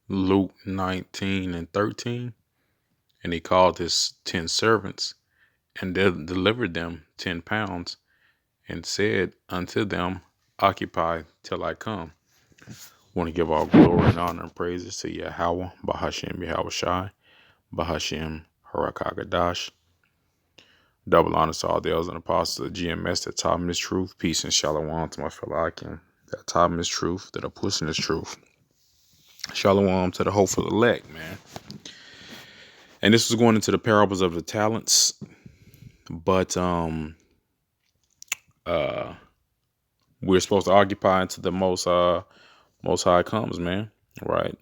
Luke 19 and 13. And he called his 10 servants and delivered them 10 pounds and said unto them, Occupy till I come. Want to give all glory and honor and praises to Yahweh, Bahashem Yahweh Shai, Bahashem Harakagadash. Double honors to all the elders and apostles of GMS that taught me this truth. Peace and shalom to my fellow Akim that taught me this truth, that are pushing this truth. Shalom to the hopeful elect, man. And this was going into the parables of the talents. But we're supposed to occupy until the most high comes, man. Right?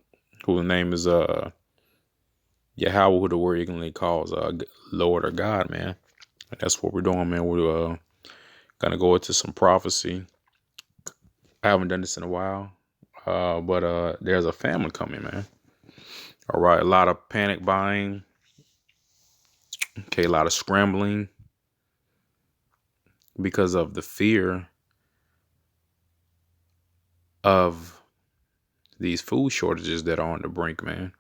Whose name is Yahweh, who the word ignorantly calls Lord or God, man. And that's what we're doing, man. We're gonna go into some prophecy. I haven't done this in a while. But there's a famine coming, man. All right, a lot of panic buying. Okay, a lot of scrambling because of the fear of these food shortages that are on the brink, man.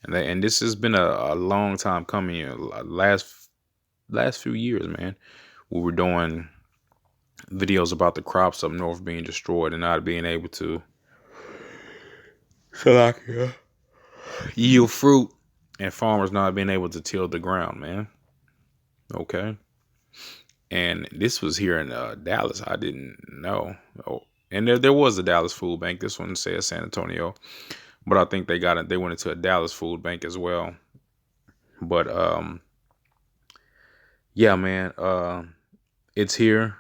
And this has been a long time coming. Last few years, man. We were doing videos about the crops up north being destroyed and not being able to yield fruit, and farmers not being able to till the ground, man. Okay. And this was here in Dallas. I didn't know. Oh, and there was a Dallas food bank. This one says San Antonio, but I think they got it. They went into a Dallas food bank as well. But yeah, man. It's here,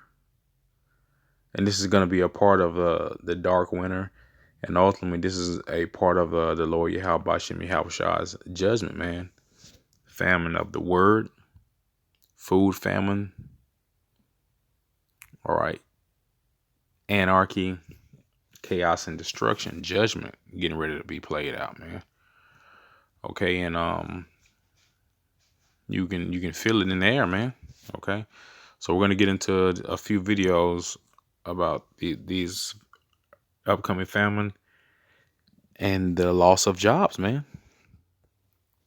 and this is gonna be a part of the dark winter, and ultimately this is a part of the Lord Yahweh Bashem Yahweh's judgment, man. Famine of the word, food famine. All right. Anarchy, chaos, and destruction, judgment getting ready to be played out, man. Okay, and you can feel it in the air, man. Okay, so we're gonna get into a few videos about these upcoming famine and the loss of jobs, man.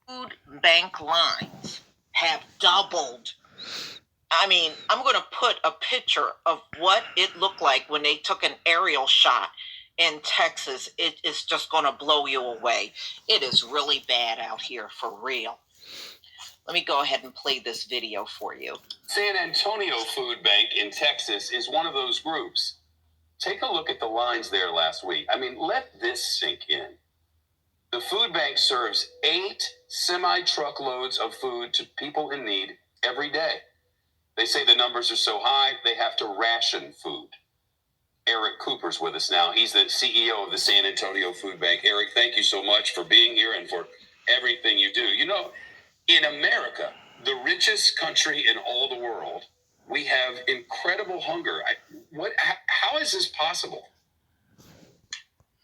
Food bank lines have doubled. I mean, I'm going to put a picture of what it looked like when they took an aerial shot in Texas. It is just going to blow you away. It is really bad out here for real. Let me go ahead and play this video for you. San Antonio Food Bank in Texas is one of those groups. Take a look at the lines there last week. I mean, let this sink in. The food bank serves 8 semi-truckloads of food to people in need every day. They say the numbers are so high, they have to ration food. Eric Cooper's with us now. He's the CEO of the San Antonio Food Bank. Eric, thank you so much for being here and for everything you do. You know, in America, the richest country in all the world, we have incredible hunger. How is this possible?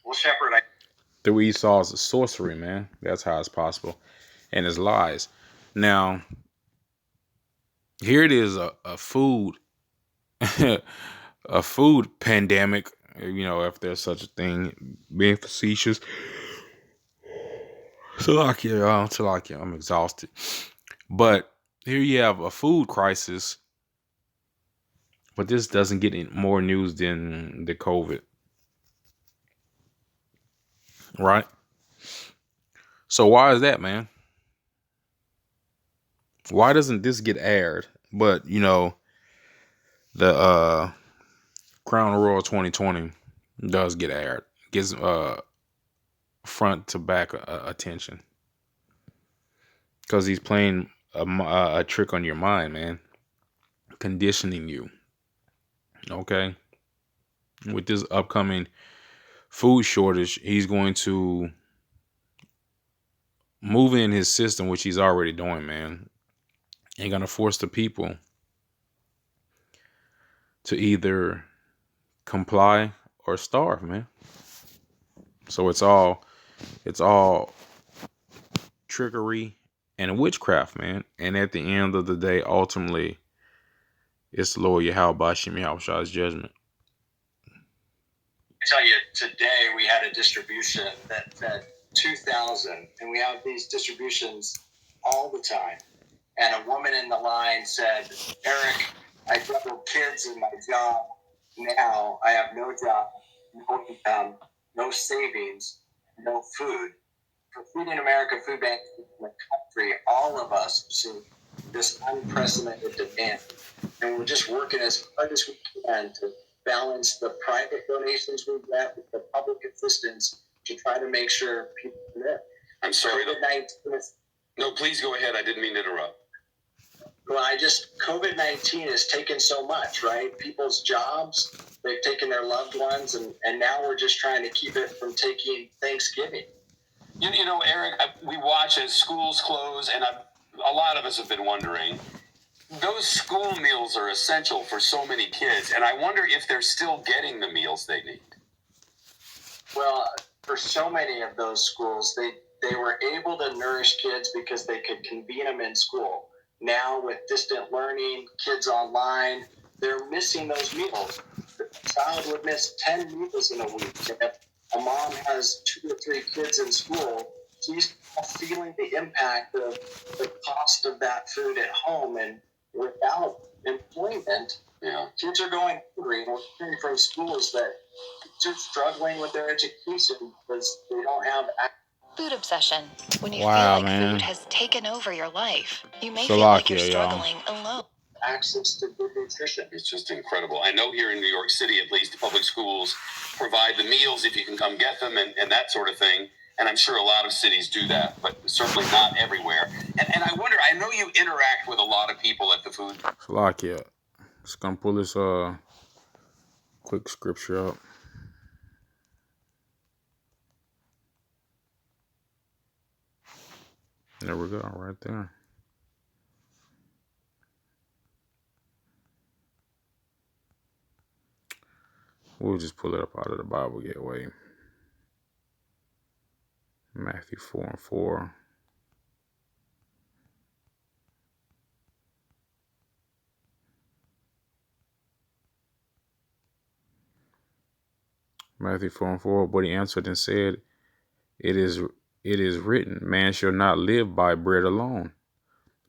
Well, Shepard, Through Esau's sorcery, man. That's how it's possible, and his lies. Now, here it is, a food, a food pandemic. You know, if there's such a thing, being facetious. Salakia, I'm exhausted. But here you have a food crisis, but this doesn't get any more news than the COVID, right? So why is that, man? Why doesn't this get aired? But you know, the Crown Royal 2020 does get aired. Gets front to back attention because he's playing a trick on your mind, man, conditioning you. Okay, with this upcoming food shortage, he's going to move in his system, which he's already doing, man, and gonna force the people to either comply or starve, man. So it's all trickery and witchcraft, man. And at the end of the day, ultimately, it's the Lord Yahweh Bashim Yahweh's judgment. I tell you, today we had a distribution that fed 2000, and we have these distributions all the time. And a woman in the line said, Eric, I doubled kids in my job. Now I have no job, no income, no savings, no food. For Feeding America Food Bank in the country, all of us see this unprecedented demand. And we're just working as hard as we can to balance the private donations we get with the public assistance to try to make sure people live. I'm sorry. COVID-19 is, No, please go ahead. I didn't mean to interrupt. well, COVID-19 has taken so much, right? People's jobs, they've taken their loved ones, and now we're just trying to keep it from taking Thanksgiving. You know, Eric, we watch as schools close, and a lot of us have been wondering, those school meals are essential for so many kids, and I wonder if they're still getting the meals they need. Well, for so many of those schools, they were able to nourish kids because they could convene them in school. Now, with distant learning, kids online, they're missing those meals. The child would miss 10 meals in a week. If a mom has 2 or 3 kids in school, she's feeling the impact of the cost of that food at home. And without employment, kids are going hungry. And we're hearing from schools that kids are struggling with their education because they don't have access. Food obsession. When you Wow, feel like man. food has taken over your life, you may feel like you're Salakia, y'all. struggling alone. Access to good nutrition. It's just incredible. I know here in New York City, at least, the public schools provide the meals if you can come get them and that sort of thing. And I'm sure a lot of cities do that, but certainly not everywhere. And I wonder, I know you interact with a lot of people at the food. Salakia. Just gonna pull this quick scripture up. There we go, right there. We'll just pull it up out of the Bible Gateway. Matthew 4:4. Matthew 4:4. But he answered and said, It is written, man shall not live by bread alone,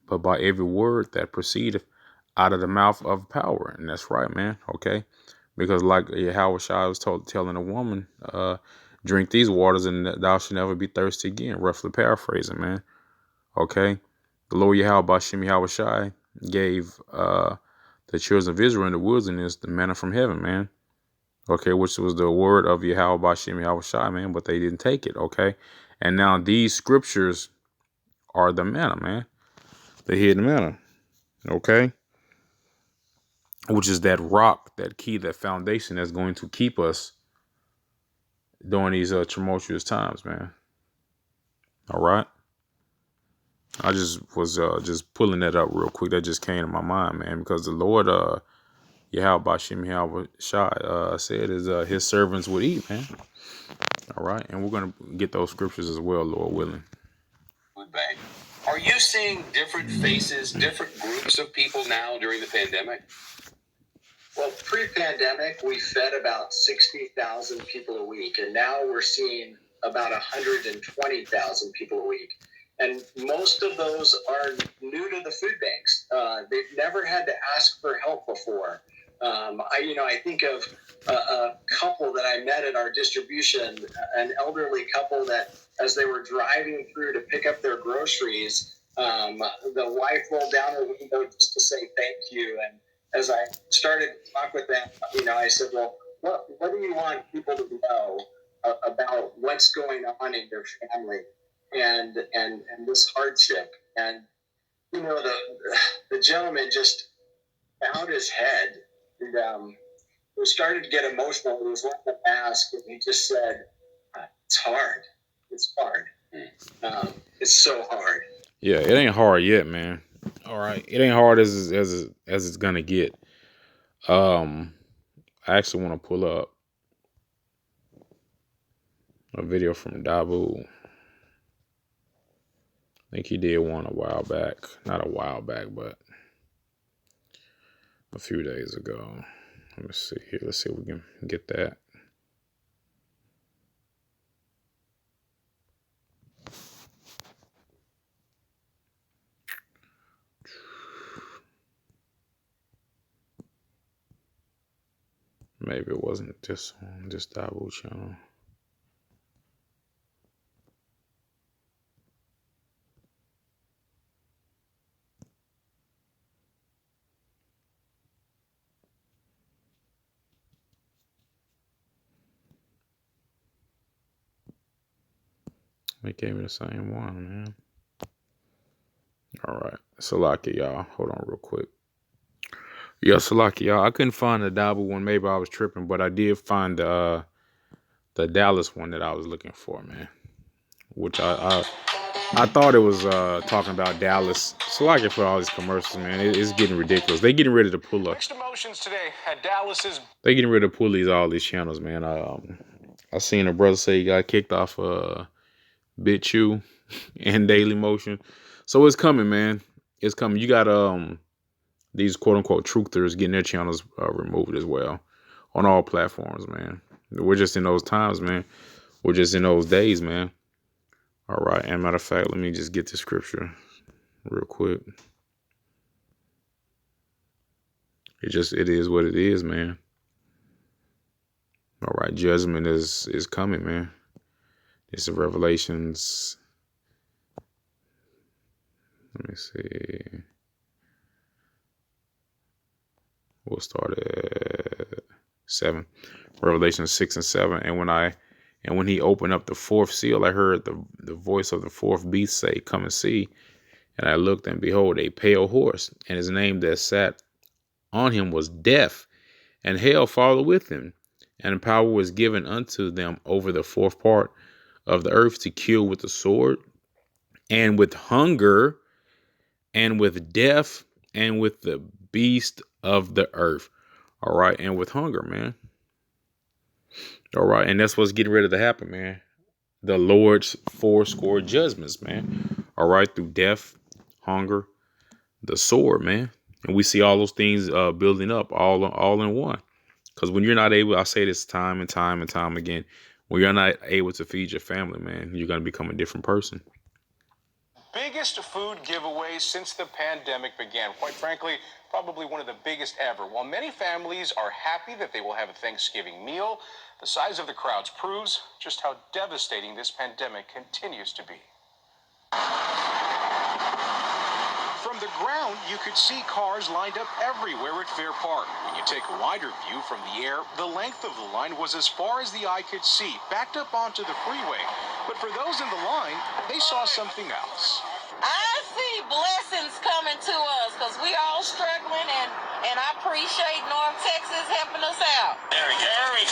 but by every word that proceedeth out of the mouth of power. And that's right, man. Okay. Because like Yahweh Shai was telling a woman, drink these waters and thou shalt never be thirsty again. Roughly paraphrasing, man. Okay. The Lord Yahweh Bashem Yahweh Shai gave the children of Israel in the wilderness the manna from heaven, man. Okay, which was the word of Yahweh Bashem Yahweh Shai, man, but they didn't take it, okay? And now these scriptures are the manna, man. The hidden manna, okay? Which is that rock, that key, that foundation that's going to keep us during these tumultuous times, man. All right? I just was just pulling that up real quick. That just came to my mind, man, because the Lord, Yahweh Bashem Yahweh Shai, said his servants would eat, man. All right, and we're going to get those scriptures as well, Lord willing. Food bank. Are you seeing different faces, different groups of people now during the pandemic? Well, pre-pandemic, we fed about 60,000 people a week, and now we're seeing about 120,000 people a week. And most of those are new to the food banks. They've never had to ask for help before. I think of a couple that I met at our distribution, an elderly couple that as they were driving through to pick up their groceries, the wife rolled down her window just to say thank you. And as I started to talk with them, I said, well, what do you want people to know about what's going on in your family and this hardship? And, the gentleman just bowed his head and he started to get emotional. He was wearing a mask and he just said, it's hard. It's hard. It's so hard. Yeah, it ain't hard yet, man. All right, it ain't hard as it's gonna get. I actually want to pull up a video from Dabu. I think he did one a while back. Not a while back, but a few days ago. Let me see here. Let's see if we can get that. Maybe it wasn't this on this Dabu channel. They gave me the same one, man. All right. Salaki, y'all. Hold on real quick. Yeah, Salaki, y'all. I couldn't find the Dabu one. Maybe I was tripping, but I did find the Dallas one that I was looking for, man. Which I thought it was talking about Dallas. Salaki for all these commercials, man. It's getting ridiculous. They getting ready to pull up. Mixed emotions today at Dallas's. They getting ready to pull all these channels, man. I seen a brother say he got kicked off BitChute and Daily Motion. So it's coming, man. It's coming. You got these quote unquote truthers getting their channels removed as well on all platforms, man. We're just in those times, man. We're just in those days, man. All right. And matter of fact, let me just get the scripture real quick. It is what it is, man. All right. Judgment is coming, man. It's the Revelations. Let me see. We'll start at 7. Revelation 6 and 7. And when he opened up the fourth seal, I heard the voice of the fourth beast say, "Come and see." And I looked, and behold, a pale horse, and his name that sat on him was Death, and hell followed with him. And power was given unto them over the fourth part of the earth to kill with the sword, and with hunger, and with death, and with the beast of the earth. All right. And with hunger, man. All right. And that's what's getting ready to happen, man. The Lord's fourscore judgments, man. All right. Through death, hunger, the sword, man. And we see all those things building up all in one. Because when you're not able, I say this time and time and time again, when you're not able to feed your family, man, you're going to become a different person. Biggest food giveaway since the pandemic began. Quite frankly, probably one of the biggest ever. While many families are happy that they will have a Thanksgiving meal, the size of the crowds proves just how devastating this pandemic continues to be. From the ground, you could see cars lined up everywhere at Fair Park. When you take a wider view from the air, the length of the line was as far as the eye could see, backed up onto the freeway. But for those in the line, they saw something else. I see blessings coming to us because we all struggling, and I appreciate North Texas helping us out. There we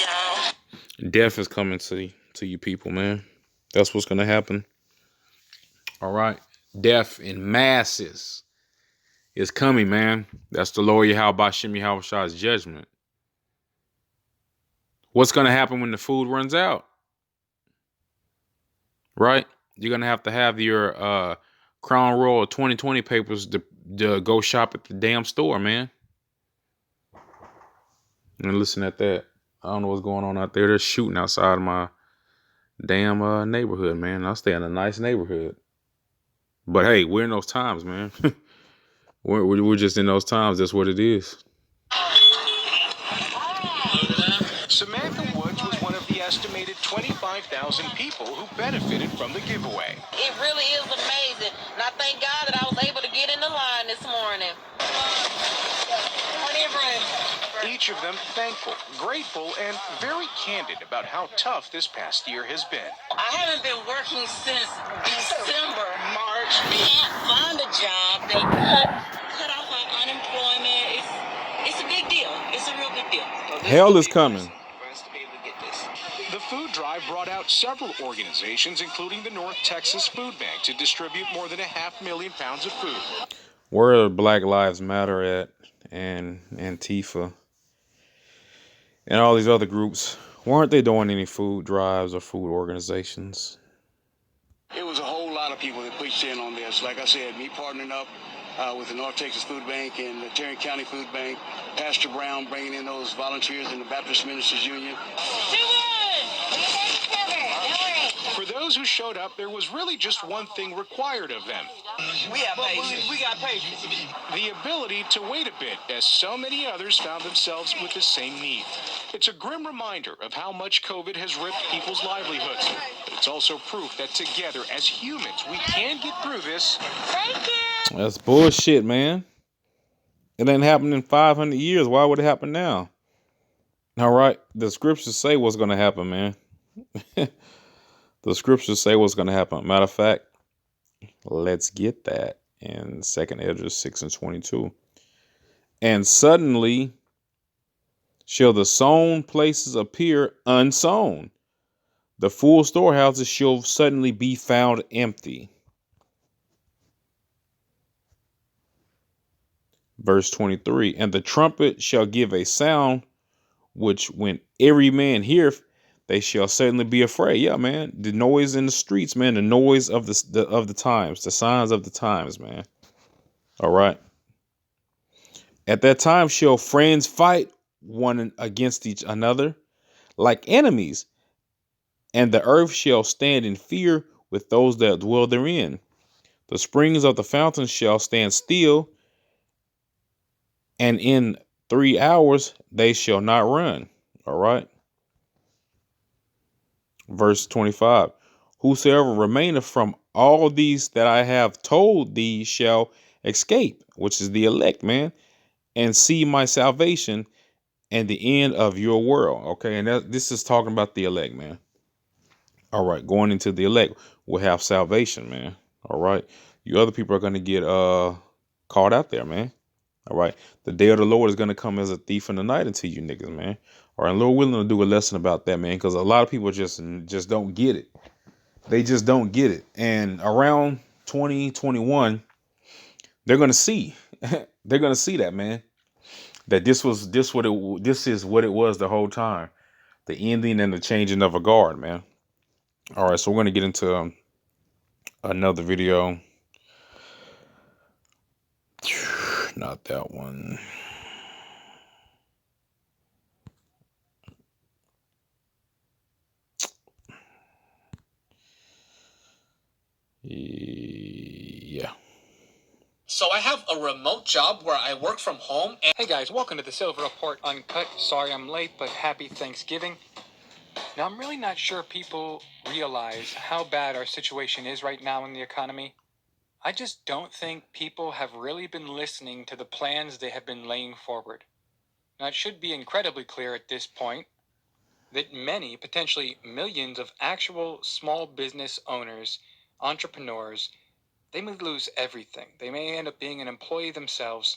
go. Death is coming to you people, man. That's what's going to happen. All right. Death in masses is coming, man. That's the Lord Yahweh Shem Yahweh's judgment. What's going to happen when the food runs out? Right? You're going to have your Crown Royal 2020 papers to go shop at the damn store, man. And listen at that. I don't know what's going on out there. They're shooting outside of my damn neighborhood, man. I stay in a nice neighborhood. But hey, we're in those times, man. we're just in those times. That's what it is. Samantha Woods was one of the estimated 25,000 people who benefited from the giveaway. It really is amazing. And I thank God that I was able to get in the line this morning. Each of them thankful, grateful, and very candid about how tough this past year has been. I haven't been working since December, March. Can't find a job. They cut off our unemployment. It's a big deal. It's a real big deal. So hell is coming. For us to be able to get this. The food drive brought out several organizations, including the North Texas Food Bank, to distribute more than 500,000 pounds of food. Where are Black Lives Matter at, and Antifa and all these other groups? Weren't they doing any food drives or food organizations? It was a whole lot of people that pitched in on this. Like I said, me partnering up with the North Texas Food Bank and the Tarrant County Food Bank, Pastor Brown bringing in those volunteers in the Baptist Ministers Union. For those who showed up, there was really just one thing required of them. We have patience. We got patience. The ability to wait a bit, as so many others found themselves with the same need. It's a grim reminder of how much COVID has ripped people's livelihoods. But it's also proof that together, as humans, we can get through this. Thank you. That's bullshit, man. It ain't happened in 500 years. Why would it happen now? All right. The scriptures say what's going to happen, man. The scriptures say what's going to happen. Matter of fact, let's get that in 2nd Esdras 6:22. And suddenly shall the sown places appear unsown. The full storehouses shall suddenly be found empty. Verse 23. And the trumpet shall give a sound, which when every man heareth, they shall certainly be afraid. Yeah, man. The noise in the streets, man. The noise of the times. The signs of the times, man. All right. At that time shall friends fight one against each another like enemies, and the earth shall stand in fear with those that dwell therein. The springs of the fountains shall stand still, and in 3 hours they shall not run. All right. Verse 25. Whosoever remaineth from all these that I have told thee shall escape, which is the elect, man, and see my salvation and the end of your world. Okay. And this is talking about the elect, man. All right. Going into the elect will have salvation, man. All right. You other people are going to get caught out there, man. All right. The day of the Lord is going to come as a thief in the night into you niggas, man. All right. And Lord willing to do a lesson about that, man, because a lot of people just don't get it. They just don't get it. And around 2021, they're going to see. They're going to see that, man. That this is what it was the whole time. The ending and the changing of a guard, man. All right. So we're going to get into another video. Not that one. Yeah. So I have a remote job where I work from home. And hey guys, welcome to the Silver Report Uncut. Sorry I'm late, but happy Thanksgiving. Now I'm really not sure people realize how bad our situation is right now in the economy. I just don't think people have really been listening to the plans they have been laying forward. Now it should be incredibly clear at this point that many, potentially millions of actual small business owners, entrepreneurs, they may lose everything. They may end up being an employee themselves.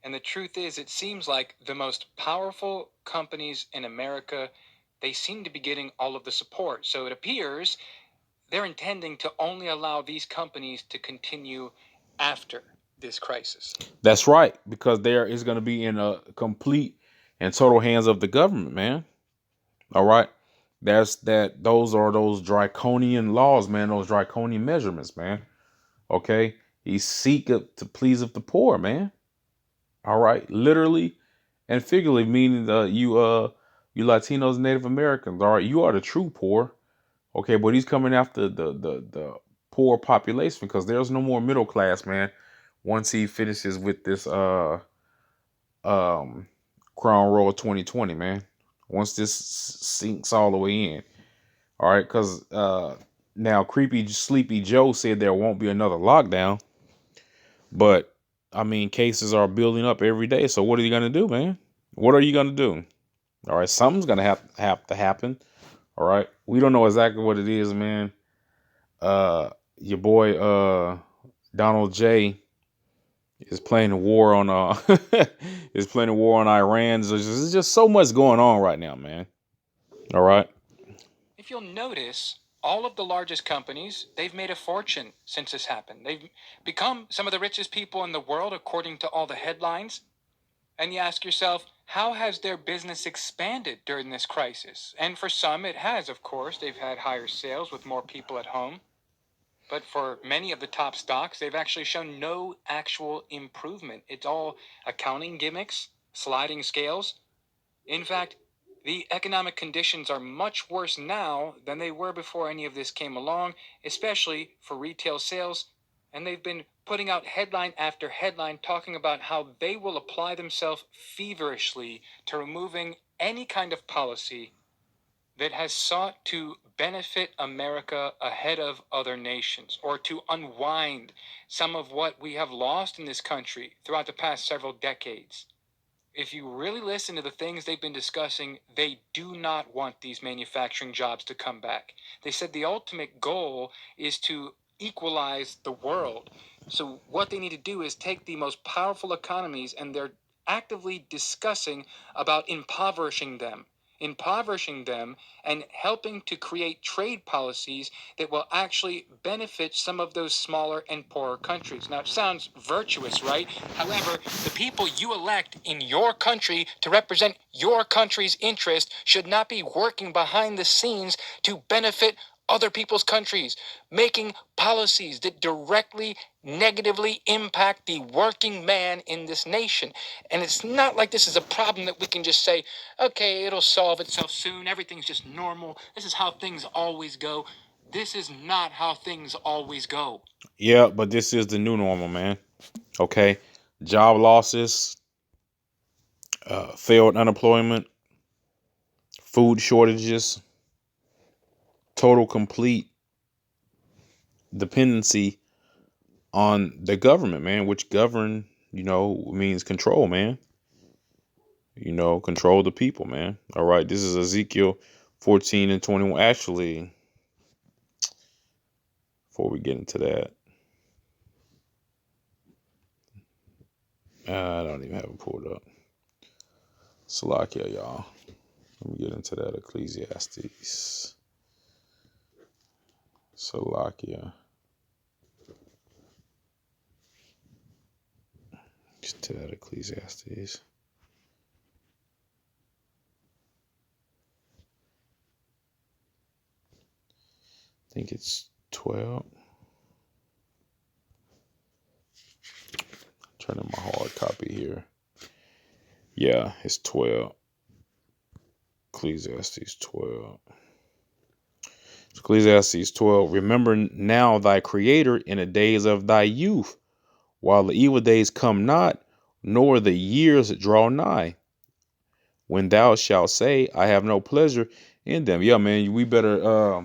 And the truth is, it seems like the most powerful companies in America, they seem to be getting all of the support. So it appears they're intending to only allow these companies to continue after this crisis. That's right, because there is going to be in a complete and total hands of the government, man. All right. Those are those draconian laws, man, those draconian measurements, man. Okay. He seeketh to please of the poor, man. All right. Literally and figuratively, meaning you Latinos, Native Americans. All right. You are the true poor. Okay. But he's coming after the poor population because there's no more middle class, man. Once he finishes with this Crown Royal 2020, man. Once this sinks all the way in. All right, because now Creepy Sleepy Joe said there won't be another lockdown. But, I mean, cases are building up every day. So what are you going to do, man? What are you going to do? All right, something's going to have to happen. All right, we don't know exactly what it is, man. Your boy Donald J is playing a war on Iran. There's just so much going on right now, man. All right. If you'll notice, all of the largest companies, they've made a fortune since this happened. They've become some of the richest people in the world, according to all the headlines. And you ask yourself, how has their business expanded during this crisis? And for some, it has, of course. They've had higher sales with more people at home. But for many of the top stocks, they've actually shown no actual improvement. It's all accounting gimmicks, sliding scales. In fact, the economic conditions are much worse now than they were before any of this came along, especially for retail sales. And they've been putting out headline after headline talking about how they will apply themselves feverishly to removing any kind of policy that has sought to benefit America ahead of other nations, or to unwind some of what we have lost in this country throughout the past several decades. If you really listen to the things they've been discussing, they do not want these manufacturing jobs to come back. They said the ultimate goal is to equalize the world. So what they need to do is take the most powerful economies, and they're actively discussing about impoverishing them and helping to create trade policies that will actually benefit some of those smaller and poorer countries. Now, it sounds virtuous, right? However, the people you elect in your country to represent your country's interest should not be working behind the scenes to benefit other people's countries, making policies that directly negatively impact the working man in this nation. And it's not like this is a problem that we can just say, okay, it'll solve itself soon, everything's just normal, this is how things always go. This is not how things always go. Yeah, but this is the new normal, man. Okay, job losses, failed unemployment, food shortages, total complete dependency on the government, man, which govern, means control, man. Control the people, man. All right, this is Ezekiel 14 and 21. Actually, before we get into that, I don't even have it pulled up. Salakia, y'all. Let me get into that. Ecclesiastes. Salakia. Get to that Ecclesiastes. I think it's 12. Turning my hard copy here. Yeah, it's 12. Ecclesiastes 12. Ecclesiastes 12. Remember now thy creator in the days of thy youth, while the evil days come not, nor the years draw nigh, when thou shalt say, I have no pleasure in them. Yeah, man, we better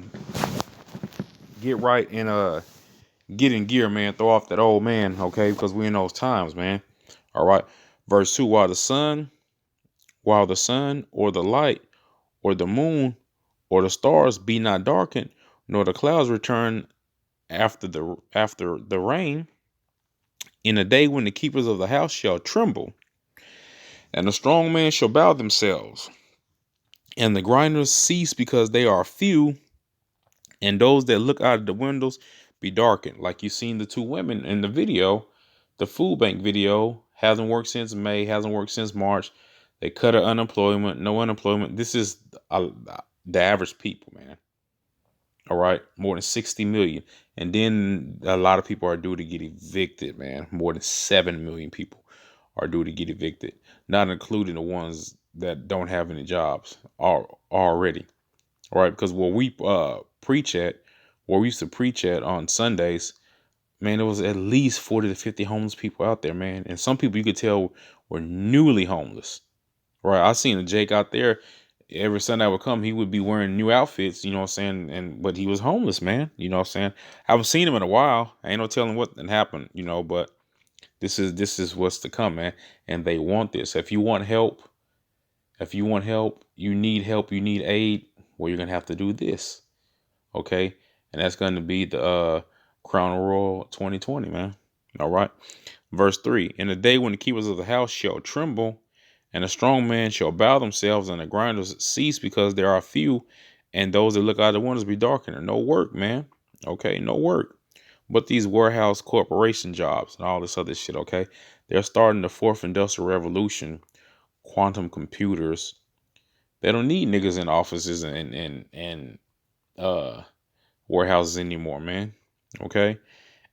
get right and get in gear, man. Throw off that old man, okay? Because we in those times, man. All right. Verse 2, while the sun or the light or the moon or the stars be not darkened, nor the clouds return after the rain, in a day when the keepers of the house shall tremble, and the strong men shall bow themselves, and the grinders cease because they are few, and those that look out of the windows be darkened. Like you seen the two women in the video, the food bank video, hasn't worked since May, hasn't worked since March. They cut her unemployment, no unemployment. This is the average people, man. All right, more than 60 million. And then a lot of people are due to get evicted, man. More than 7 million people are due to get evicted, not including the ones that don't have any jobs already. All right, because where we used to preach at on Sundays, man, there was at least 40 to 50 homeless people out there, man. And some people you could tell were newly homeless. Right, I seen a Jake out there. Every Sunday I would come, he would be wearing new outfits, you know what I'm saying? But he was homeless, man. You know what I'm saying? I haven't seen him in a while. I ain't no telling what happened, but this is what's to come, man. And they want this. If you want help, you need aid, well, you're gonna have to do this. Okay? And that's gonna be the Crown Royal 2020, man. All right. Verse 3. In the day when the keepers of the house shall tremble, and the strong man shall bow themselves, and the grinders cease because there are few, and those that look out the windows be darkened. No work, man. Okay, no work. But these warehouse corporation jobs and all this other shit, okay? They're starting the fourth industrial revolution, quantum computers. They don't need niggas in offices and warehouses anymore, man. Okay?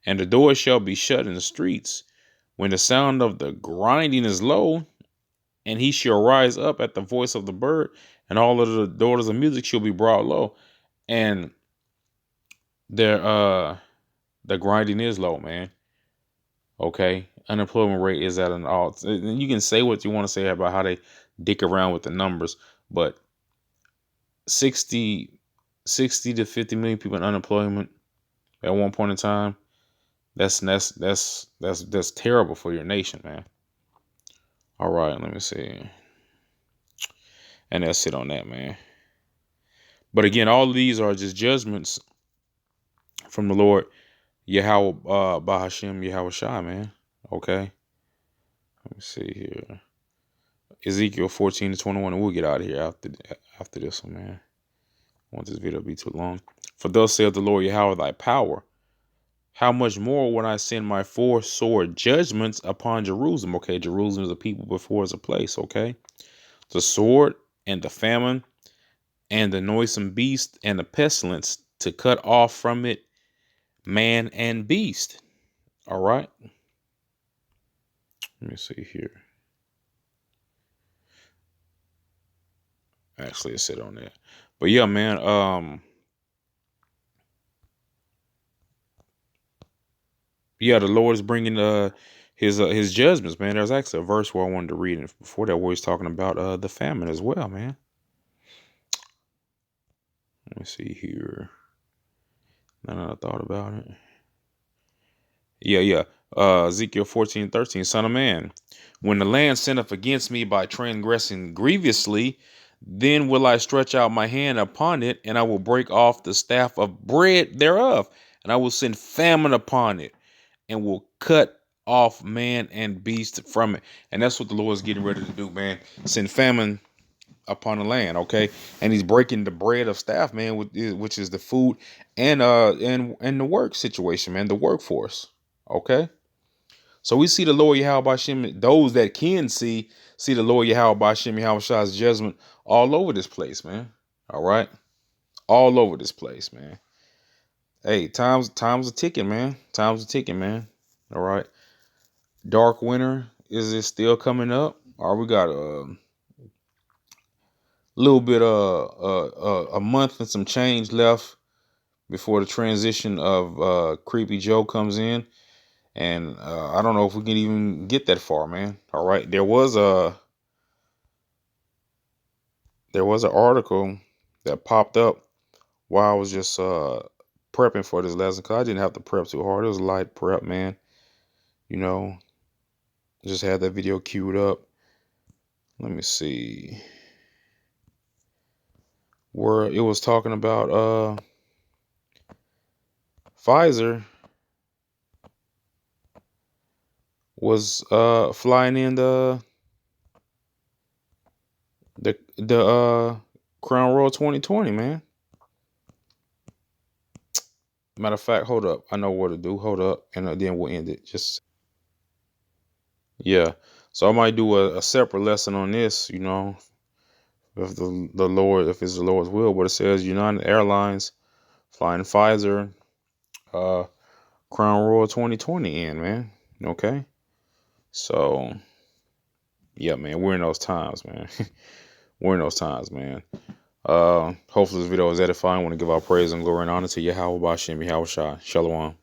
And the doors shall be shut in the streets when the sound of the grinding is low, and he shall rise up at the voice of the bird, and all of the daughters of music shall be brought low. And the grinding is low, man. Okay. Unemployment rate is at an all. You can say what you want to say about how they dick around with the numbers, but 60 to 50 million people in unemployment at one point in time. That's terrible for your nation, man. All right, let me see. And that's it on that, man. But again, all of these are just judgments from the Lord Yahweh Bahashem Yahweh Shai, man. Okay. Let me see here. Ezekiel 14 to 21, and we'll get out of here after this one, man. I want this video to be too long. For thus saith the Lord Yahweh thy power, how much more when I send my four sword judgments upon Jerusalem? Okay, Jerusalem is a people before it's a place, okay? The sword and the famine and the noisome beast and the pestilence to cut off from it man and beast. All right. Let me see here. Actually, let's sit on that. But yeah, man. Yeah, the Lord is bringing his judgments, man. There's actually a verse where I wanted to read, and before that, where he's talking about the famine as well, man. Let me see here. Now that I thought about it. Yeah. Ezekiel 14:13. Son of man, when the land sinneth against me by transgressing grievously, then will I stretch out my hand upon it, and I will break off the staff of bread thereof, and I will send famine upon it, and will cut off man and beast from it. And that's what the Lord is getting ready to do, man. Send famine upon the land, okay? And he's breaking the bread of staff, man, which is the food and the work situation, man, the workforce, okay? So we see the Lord Yahweh Bashem, those that can see the Lord Yahweh Bashem Yahweh Shai's judgment all over this place, man. All right? All over this place, man. Hey, time's are ticking, man. Time's are ticking, man. All right. Dark winter, is it still coming up? Or we got a little bit a month and some change left before the transition of Creepy Joe comes in. And I don't know if we can even get that far, man. All right. There was an article that popped up while I was just prepping for this lesson, because I didn't have to prep too hard. It was light prep, man. You know, just had that video queued up. Let me see. Where it was talking about Pfizer was flying in the Crown Royal 2020, man. Matter of fact, hold up. I know what to do. Hold up, and then we'll end it. Just yeah. So I might do a separate lesson on this, you know, if the Lord, if it's the Lord's will. But it says United Airlines flying Pfizer Crown Royal 2020 in, man. Okay. So yeah, man, we're in those times, man. We're in those times, man. Hopefully this video is edifying. I want to give our praise and glory and honor to Yahweh Bashem Yahweh Shai. Shalom.